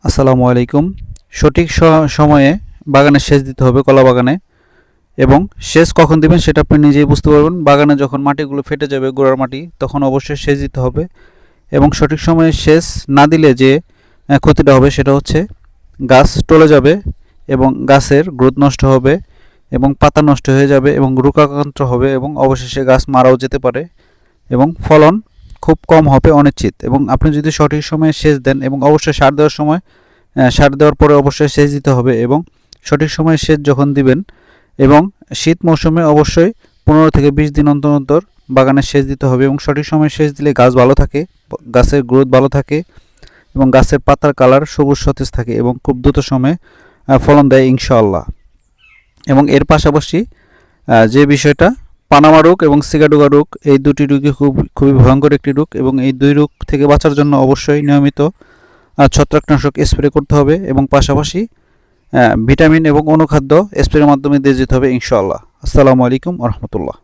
আসসালামু আলাইকুম। সঠিক সময়ে বাগানে সেচ দিতে হবে কলা বাগানে, এবং সেচ কখন দিবেন সেটা আপনি নিজেই বুঝতে পারবেন। বাগানে যখন মাটিগুলো ফেটে যাবে, গোড়ার মাটি, তখন অবশ্যই সেচ দিতে হবে। এবং সঠিক সময়ে সেচ না দিলে যে ক্ষতিটা হবে সেটা হচ্ছে গাছ টলে যাবে এবং গাছের গ্রোথ নষ্ট হবে এবং পাতা নষ্ট হয়ে যাবে এবং রোগাক্রান্ত হবে এবং অবশেষে গাছ মারাও যেতে পারে এবং ফলন খুব কম হবে, অনিশ্চিত। এবং আপনি যদি সঠিক সময়ে সেচ দেন এবং অবশ্যই সার দেওয়ার সময়, সার দেওয়ার পরে অবশ্যই সেচ দিতে হবে এবং সঠিক সময়ে সেচ যখন দিবেন এবং শীত মৌসুমে অবশ্যই 15 থেকে 20 দিন অন্তর অন্তর বাগানে সেচ দিতে হবে এবং সঠিক সময়ে সেচ দিলে গাছ ভালো থাকে, গাছের গ্রোথ ভালো থাকে এবং গাছের পাতার কালার সবুজ সতেজ থাকে এবং খুব দ্রুত সময়ে ফলন দেয় ইনশাআল্লাহ। এবং এর পাশাপাশি যে বিষয়টা, পানামা রোগ এবং সিগাডুগা রোগ, এই দুটি রোগই খুবই ভয়ঙ্কর একটি রোগ এবং এই দুই রোগ থেকে বাঁচার জন্য অবশ্যই নিয়মিত ছত্রাকনাশক স্প্রে করতে হবে এবং পাশাপাশি ভিটামিন এবং অনুখাদ্য স্প্রের মাধ্যমে দিয়ে যেতে হবে ইনশাআল্লাহ। আসসালামু আলাইকুম ওয়া রাহমাতুল্লাহ।